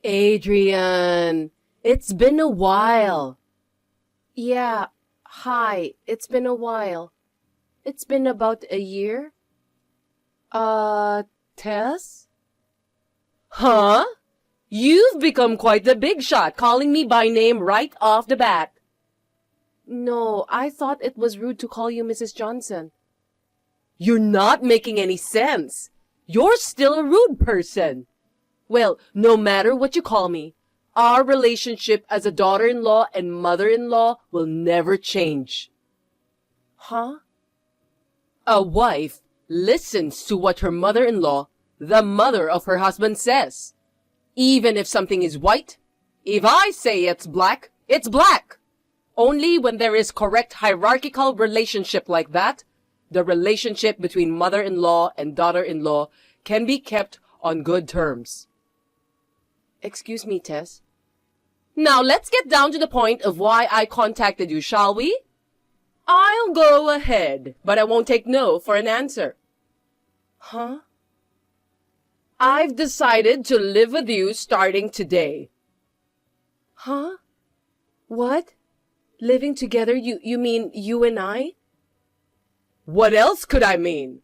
Adrian, it's been a while. Yeah, hi, it's been a while. It's been about a year? Uh, Tess? Huh? You've become quite the big shot, calling me by name right off the bat. No, I thought it was rude to call you Mrs. Johnson. You're not making any sense. You're still a rude person. Well, no matter what you call me, our relationship as a daughter-in-law and mother-in-law will never change. Huh? A wife listens to what her mother-in-law, the mother of her husband, says. Even if something is white, if I say it's black, it's black. Only when there is correct hierarchical relationship like that, the relationship between mother-in-law and daughter-in-law can be kept on good terms. Excuse me, Tess. Now let's get down to the point of why I contacted you, shall we? I'll go ahead, but I won't take no for an answer. Huh? I've decided to live with you starting today. Huh? What? Living together, you mean you and I? What else could I mean?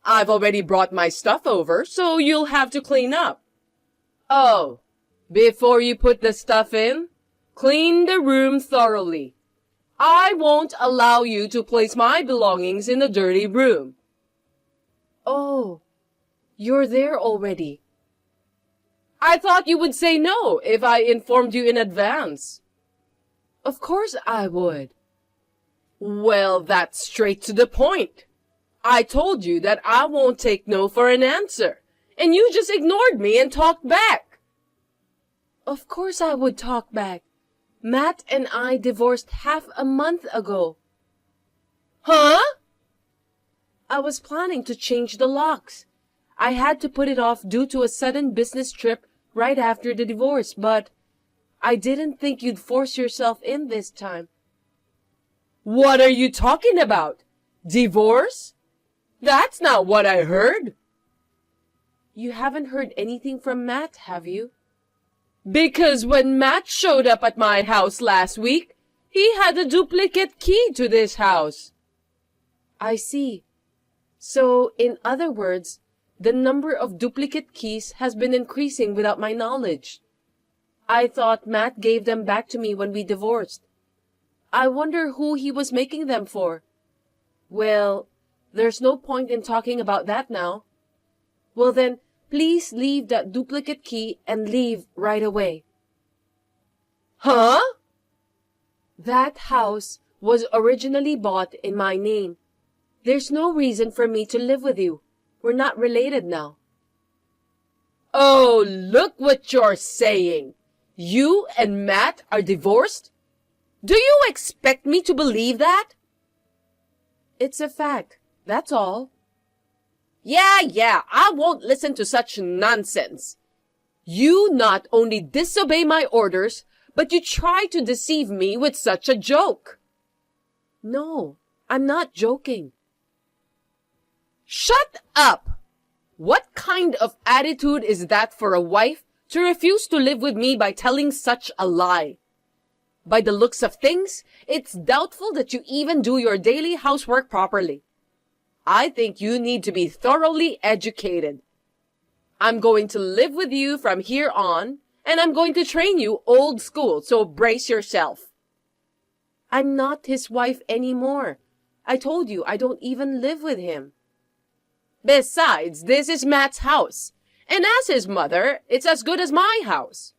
I've already brought my stuff over, so you'll have to clean up. Oh, before you put the stuff in, clean the room thoroughly. I won't allow you to place my belongings in the dirty room. Oh, you're there already. I thought you would say no if I informed you in advance. Of course I would. Well, that's straight to the point. I told you that I won't take no for an answer, and you just ignored me and talked back. Of course I would talk back. Matt and I divorced half a month ago. Huh? I was planning to change the locks. I had to put it off due to a sudden business trip right after the divorce, but I didn't think you'd force yourself in this time. What are you talking about? Divorce? That's not what I heard. You haven't heard anything from Matt, have you? Because when Matt showed up at my house last week, he had a duplicate key to this house. I see. So, in other words, the number of duplicate keys has been increasing without my knowledge. I thought Matt gave them back to me when we divorced. I wonder who he was making them for. Well, there's no point in talking about that now. Well then, please leave that duplicate key and leave right away. Huh? That house was originally bought in my name. There's no reason for me to live with you. We're not related now. Oh, look what you're saying. You and Matt are divorced? Do you expect me to believe that? It's a fact, that's all. Yeah, I won't listen to such nonsense. You not only disobey my orders, but you try to deceive me with such a joke. No, I'm not joking. Shut up! What kind of attitude is that for a wife to refuse to live with me by telling such a lie? By the looks of things, it's doubtful that you even do your daily housework properly. I think you need to be thoroughly educated. I'm going to live with you from here on, and I'm going to train you old school, so brace yourself. I'm not his wife anymore. I told you I don't even live with him. Besides, this is Matt's house, and as his mother, it's as good as my house.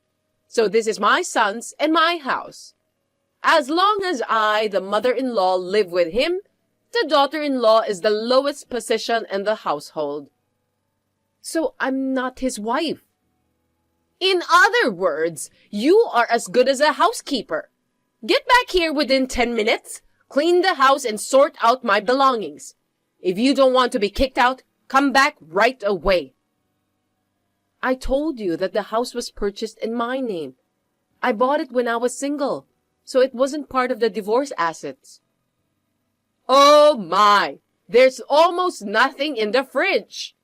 So this is my son's and my house. As long as I, the mother-in-law, live with him, the daughter-in-law is the lowest position in the household. So I'm not his wife. In other words, you are as good as a housekeeper. Get back here within 10 minutes, clean the house and sort out my belongings. If you don't want to be kicked out, come back right away. I told you that the house was purchased in my name. I bought it when I was single, so it wasn't part of the divorce assets. Oh my! There's almost nothing in the fridge.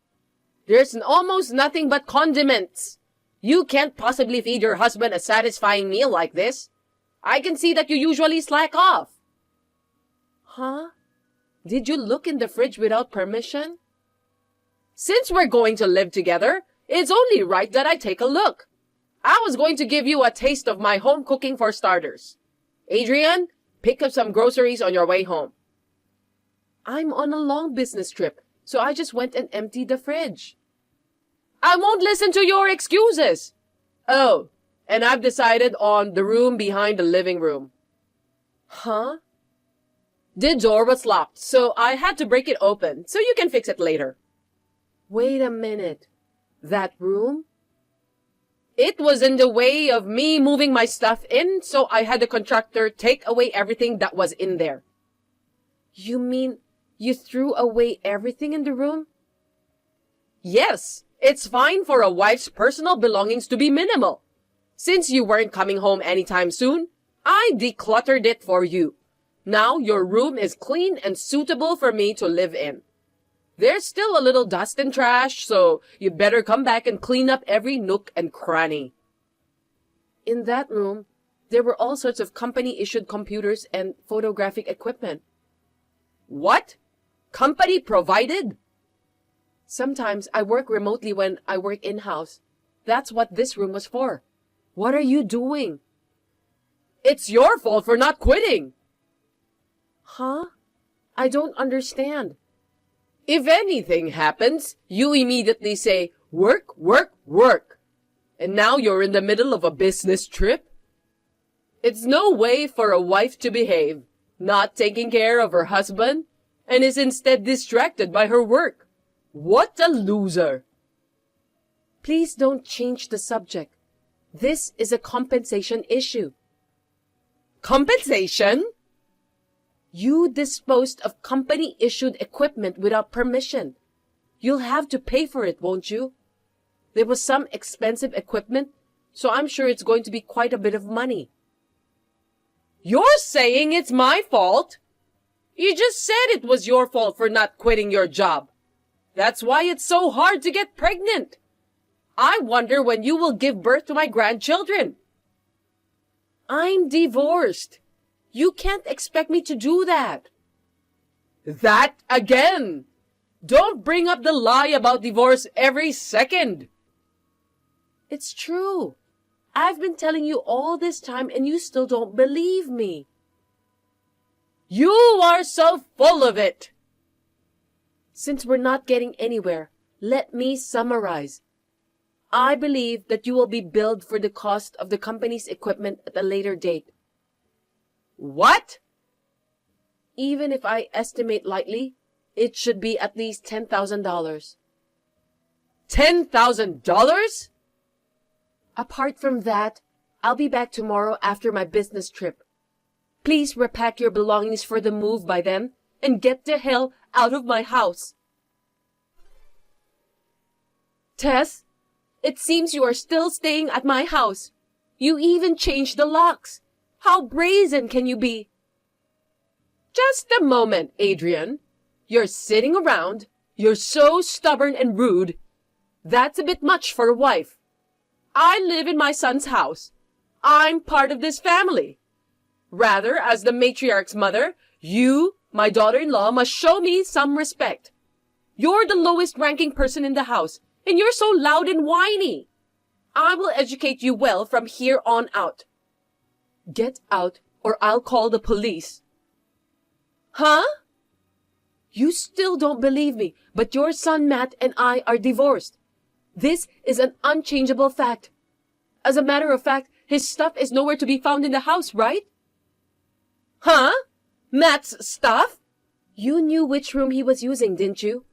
There's almost nothing but condiments. You can't possibly feed your husband a satisfying meal like this. I can see that you usually slack off. Huh? Did you look in the fridge without permission? Since we're going to live together, it's only right that I take a look. I was going to give you a taste of my home cooking for starters. Adrian, pick up some groceries on your way home. I'm on a long business trip, so I just went and emptied the fridge. I won't listen to your excuses. Oh, and I've decided on the room behind the living room. Huh? The door was locked, so I had to break it open, so you can fix it later. Wait a minute. That room? It was in the way of me moving my stuff in, so I had the contractor take away everything that was in there. You mean you threw away everything in the room? Yes, it's fine for a wife's personal belongings to be minimal. Since you weren't coming home anytime soon, I decluttered it for you. Now your room is clean and suitable for me to live in. There's still a little dust and trash, so you better come back and clean up every nook and cranny. In that room, there were all sorts of company-issued computers and photographic equipment. What? Company provided? Sometimes I work remotely when I work in-house. That's what this room was for. What are you doing? It's your fault for not quitting. Huh? I don't understand. If anything happens, you immediately say, work, work, work. And now you're in the middle of a business trip? It's no way for a wife to behave, not taking care of her husband, and is instead distracted by her work. What a loser! Please don't change the subject. This is a compensation issue. Compensation? You disposed of company-issued equipment without permission. You'll have to pay for it, won't you? There was some expensive equipment, so I'm sure it's going to be quite a bit of money. You're saying it's my fault? You just said it was your fault for not quitting your job. That's why it's so hard to get pregnant. I wonder when you will give birth to my grandchildren. I'm divorced. You can't expect me to do that. That again! Don't bring up the lie about divorce every second. It's true. I've been telling you all this time and you still don't believe me. You are so full of it. Since we're not getting anywhere, let me summarize. I believe that you will be billed for the cost of the company's equipment at a later date. What? Even if I estimate lightly, it should be at least $10,000. $10,000? Apart from that, I'll be back tomorrow after my business trip. Please repack your belongings for the move by then and get the hell out of my house. Tess, it seems you are still staying at my house. You even changed the locks. How brazen can you be? Just a moment, Adrian. You're sitting around. You're so stubborn and rude. That's a bit much for a wife. I live in my son's house. I'm part of this family. Rather, as the matriarch's mother, you, my daughter-in-law, must show me some respect. You're the lowest-ranking person in the house, and you're so loud and whiny. I will educate you well from here on out. Get out, or I'll call the police. Huh? You still don't believe me, but your son Matt and I are divorced. This is an unchangeable fact. As a matter of fact, his stuff is nowhere to be found in the house, right? Huh? Matt's stuff? You knew which room he was using, didn't you?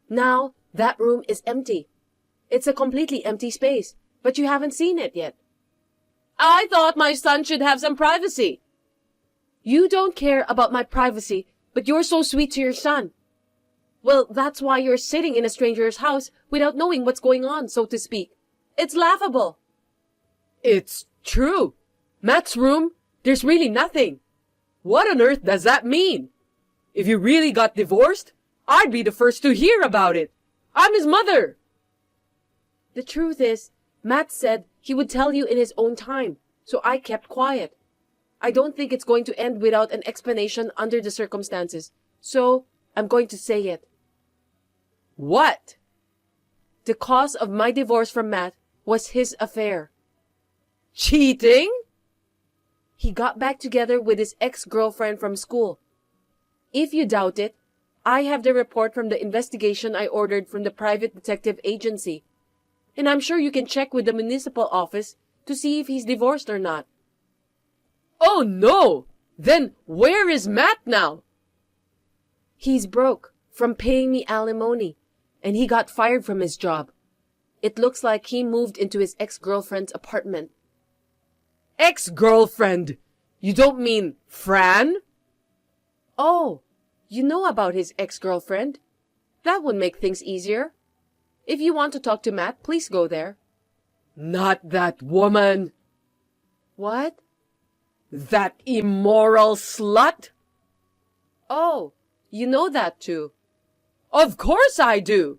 Now, that room is empty. It's a completely empty space, but you haven't seen it yet. I thought my son should have some privacy. You don't care about my privacy, but you're so sweet to your son. Well, that's why you're sitting in a stranger's house without knowing what's going on, so to speak. It's laughable. It's true. Matt's room, there's really nothing. What on earth does that mean? If you really got divorced, I'd be the first to hear about it. I'm his mother. The truth is, Matt said he would tell you in his own time, so I kept quiet. I don't think it's going to end without an explanation under the circumstances, so I'm going to say it. What? The cause of my divorce from Matt was his affair. Cheating? He got back together with his ex-girlfriend from school. If you doubt it, I have the report from the investigation I ordered from the private detective agency. And I'm sure you can check with the municipal office to see if he's divorced or not. Oh no! Then where is Matt now? He's broke from paying me alimony, and he got fired from his job. It looks like he moved into his ex-girlfriend's apartment. Ex-girlfriend? You don't mean Fran? Oh, you know about his ex-girlfriend? That would make things easier. If you want to talk to Matt, please go there. Not that woman. What? That immoral slut? Oh, you know that too. Of course I do.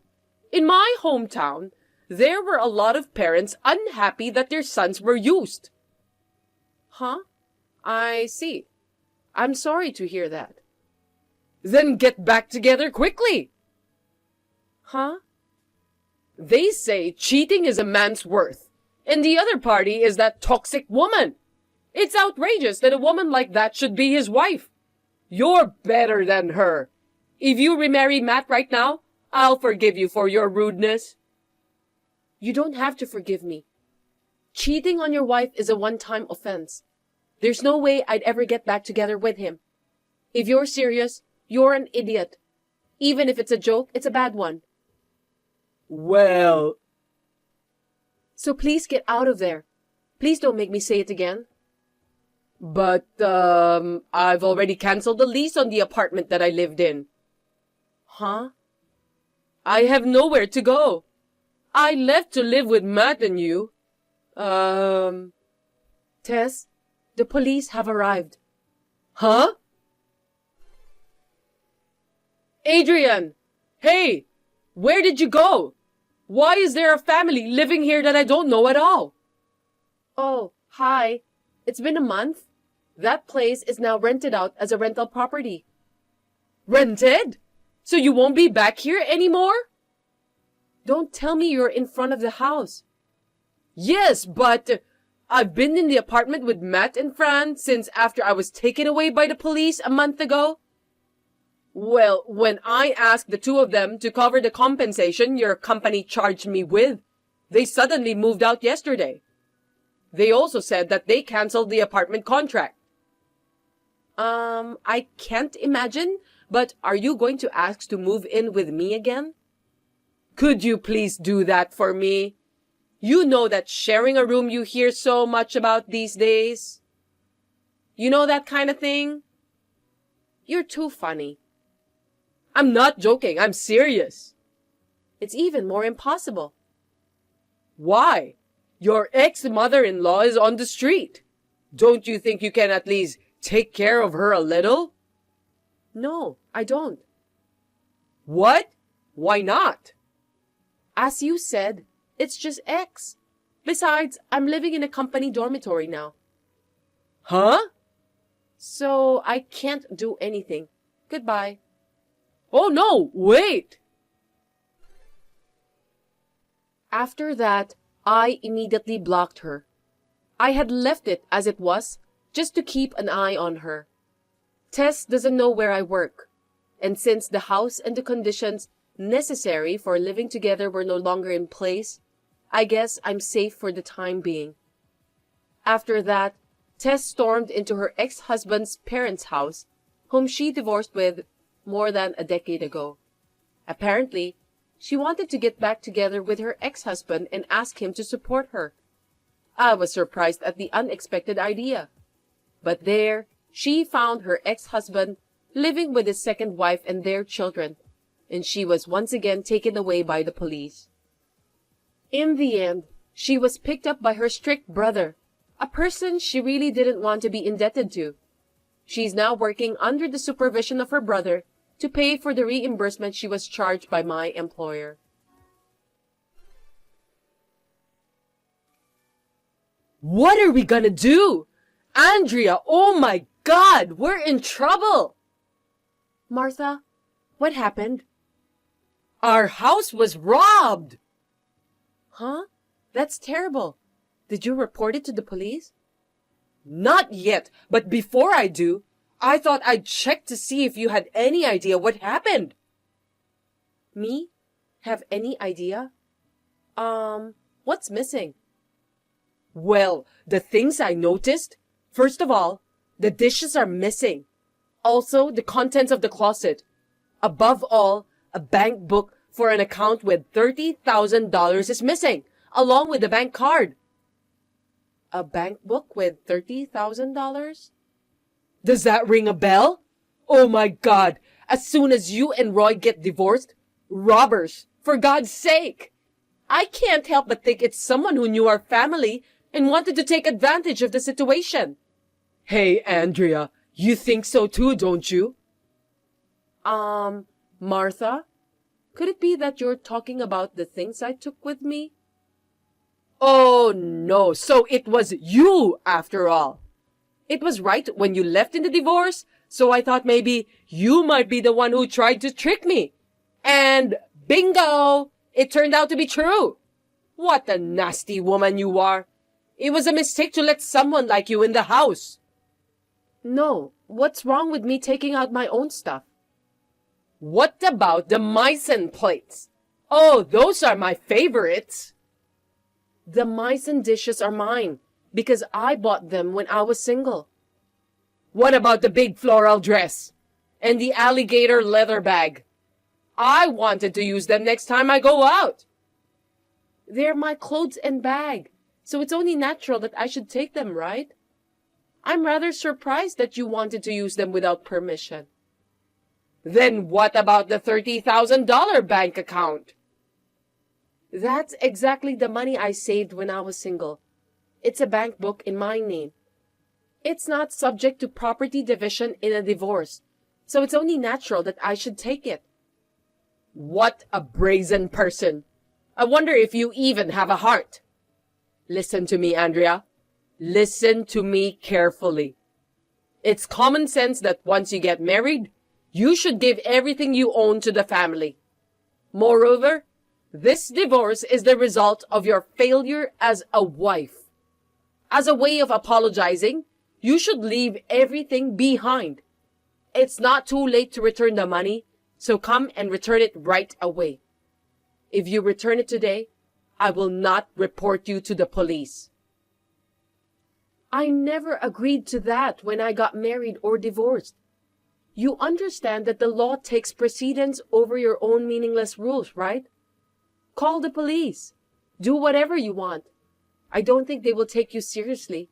In my hometown, there were a lot of parents unhappy that their sons were used. Huh? I see. I'm sorry to hear that. Then get back together quickly. Huh? They say cheating is a man's worth, and the other party is that toxic woman. It's outrageous that a woman like that should be his wife. You're better than her. If you remarry Matt right now, I'll forgive you for your rudeness. You don't have to forgive me. Cheating on your wife is a one-time offense. There's no way I'd ever get back together with him. If you're serious, you're an idiot. Even if it's a joke, it's a bad one. Well... So please get out of there. Please don't make me say it again. But, I've already canceled the lease on the apartment that I lived in. Huh? I have nowhere to go. I left to live with Matt and you. Tess, the police have arrived. Huh? Adrian! Hey! Where did you go? Why is there a family living here that I don't know at all? Oh, hi. It's been a month. That place is now rented out as a rental property. Rented? So you won't be back here anymore? Don't tell me you're in front of the house. Yes, but I've been in the apartment with Matt and Fran since after I was taken away by the police a month ago. Well, when I asked the two of them to cover the compensation your company charged me with, they suddenly moved out yesterday. They also said that they canceled the apartment contract. I can't imagine, but are you going to ask to move in with me again? Could you please do that for me? You know that sharing a room you hear so much about these days. You know that kind of thing? You're too funny. I'm not joking, I'm serious. It's even more impossible. Why? Your ex-mother-in-law is on the street. Don't you think you can at least take care of her a little? No, I don't. What? Why not? As you said, it's just ex. Besides, I'm living in a company dormitory now. Huh? So I can't do anything. Goodbye. Oh no, wait! After that, I immediately blocked her. I had left it as it was, just to keep an eye on her. Tess doesn't know where I work, and since the house and the conditions necessary for living together were no longer in place, I guess I'm safe for the time being. After that, Tess stormed into her ex-husband's parents' house, whom she divorced with more than a decade ago. Apparently, she wanted to get back together with her ex-husband and ask him to support her. I was surprised at the unexpected idea. But there, she found her ex-husband living with his second wife and their children, and she was once again taken away by the police. In the end, she was picked up by her strict brother, a person she really didn't want to be indebted to. She's now working under the supervision of her brother to pay for the reimbursement she was charged by my employer. What are we gonna do? Andrea, oh my God, we're in trouble. Martha, what happened? Our house was robbed. Huh? That's terrible. Did you report it to the police? Not yet, but before I do, I thought I'd check to see if you had any idea what happened. Me? Have any idea? What's missing? Well, the things I noticed. First of all, the dishes are missing. Also, the contents of the closet. Above all, a bank book for an account with $30,000 is missing, along with the bank card. A bank book with $30,000? Does that ring a bell? Oh my God! As soon as you and Roy get divorced, robbers, for God's sake! I can't help but think it's someone who knew our family and wanted to take advantage of the situation. Hey, Andrea, you think so too, don't you? Martha? Could it be that you're talking about the things I took with me? Oh, no, so it was you after all. It was right when you left in the divorce, so I thought maybe you might be the one who tried to trick me. And bingo! It turned out to be true. What a nasty woman you are. It was a mistake to let someone like you in the house. No, what's wrong with me taking out my own stuff? What about the Meissen plates? Oh, those are my favorites. The Meissen dishes are mine because I bought them when I was single. What about the big floral dress and the alligator leather bag? I wanted to use them next time I go out. They're my clothes and bag, so it's only natural that I should take them, right? I'm rather surprised that you wanted to use them without permission. Then what about the $30,000 bank account? That's exactly the money I saved when I was single. It's a bank book in my name. It's not subject to property division in a divorce, so it's only natural that I should take it. What a brazen person. I wonder if you even have a heart. Listen to me, Andrea. Listen to me carefully. It's common sense that once you get married, you should give everything you own to the family. Moreover, this divorce is the result of your failure as a wife. As a way of apologizing, you should leave everything behind. It's not too late to return the money, so come and return it right away. If you return it today, I will not report you to the police. I never agreed to that when I got married or divorced. You understand that the law takes precedence over your own meaningless rules, right? Call the police. Do whatever you want. I don't think they will take you seriously.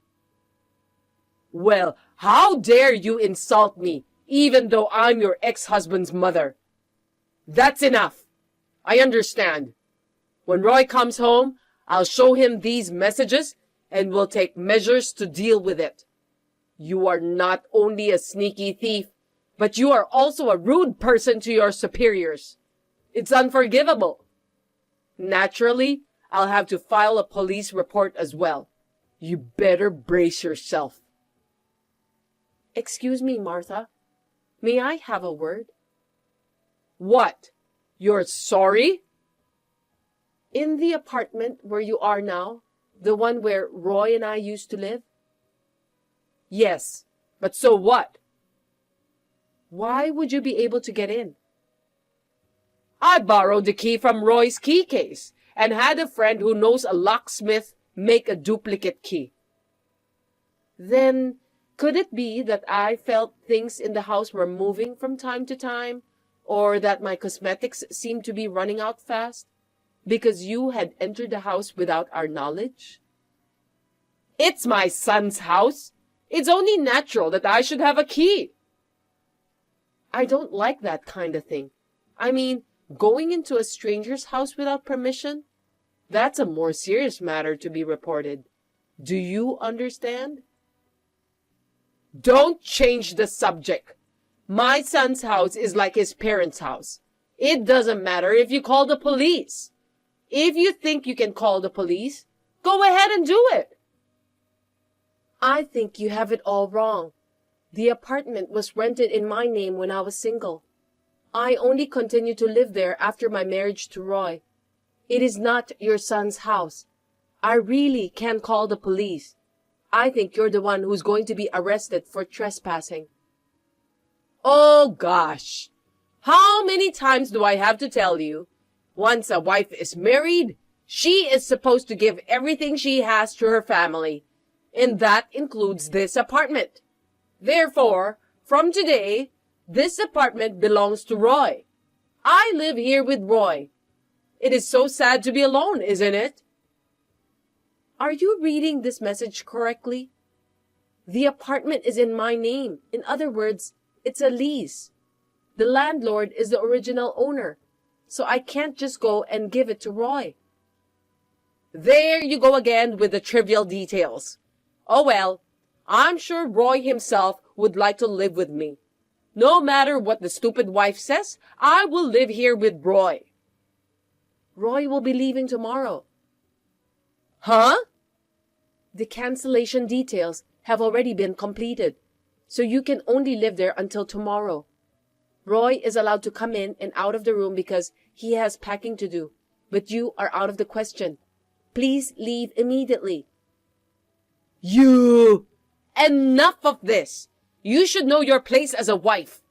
Well, how dare you insult me, even though I'm your ex-husband's mother? That's enough. I understand. When Roy comes home, I'll show him these messages and we'll take measures to deal with it. You are not only a sneaky thief, but you are also a rude person to your superiors. It's unforgivable. Naturally, I'll have to file a police report as well. You better brace yourself. Excuse me, Martha. May I have a word? What? You're sorry? In the apartment where you are now, the one where Roy and I used to live? Yes, but so what? Why would you be able to get in? I borrowed the key from Roy's key case and had a friend who knows a locksmith make a duplicate key. Then, could it be that I felt things in the house were moving from time to time, or that my cosmetics seemed to be running out fast, because you had entered the house without our knowledge? It's my son's house. It's only natural that I should have a key. I don't like that kind of thing. I mean, going into a stranger's house without permission? That's a more serious matter to be reported. Do you understand? Don't change the subject. My son's house is like his parents' house. It doesn't matter if you call the police. If you think you can call the police, go ahead and do it. I think you have it all wrong. The apartment was rented in my name when I was single. I only continued to live there after my marriage to Roy. It is not your son's house. I really can call the police. I think you're the one who's going to be arrested for trespassing. Oh gosh! How many times do I have to tell you? Once a wife is married, she is supposed to give everything she has to her family, and that includes this apartment. Therefore, from today, this apartment belongs to Roy. I live here with Roy. It is so sad to be alone, isn't it? Are you reading this message correctly? The apartment is in my name. In other words, it's a lease. The landlord is the original owner, so I can't just go and give it to Roy. There you go again with the trivial details. Oh well, I'm sure Roy himself would like to live with me. No matter what the stupid wife says, I will live here with Roy. Roy will be leaving tomorrow. Huh? The cancellation details have already been completed, so you can only live there until tomorrow. Roy is allowed to come in and out of the room because he has packing to do, but you are out of the question. Please leave immediately. You! Enough of this! You should know your place as a wife.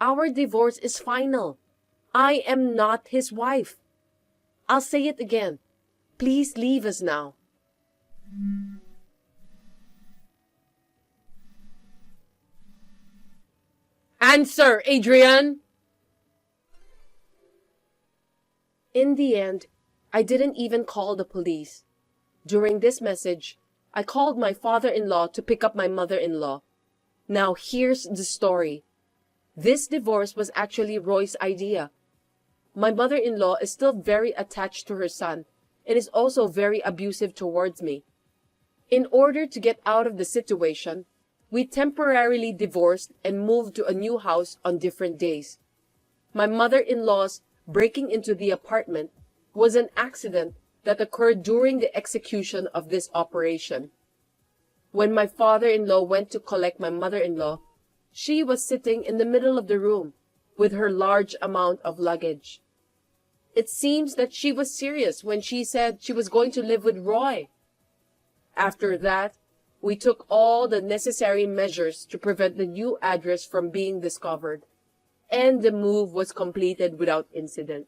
Our divorce is final. I am not his wife. I'll say it again. Please leave us now. Answer, Adrian! In the end, I didn't even call the police. During this message, I called my father-in-law to pick up my mother-in-law. Now here's the story. This divorce was actually Roy's idea. My mother-in-law is still very attached to her son and is also very abusive towards me. In order to get out of the situation, we temporarily divorced and moved to a new house on different days. My mother-in-law's breaking into the apartment was an accident that occurred during the execution of this operation. When my father-in-law went to collect my mother-in-law, she was sitting in the middle of the room with her large amount of luggage. It seems that she was serious when she said she was going to live with Roy. After that, we took all the necessary measures to prevent the new address from being discovered, and the move was completed without incident.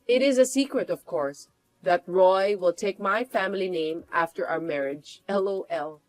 It is a secret, of course, that Roy will take my family name after our marriage. LOL.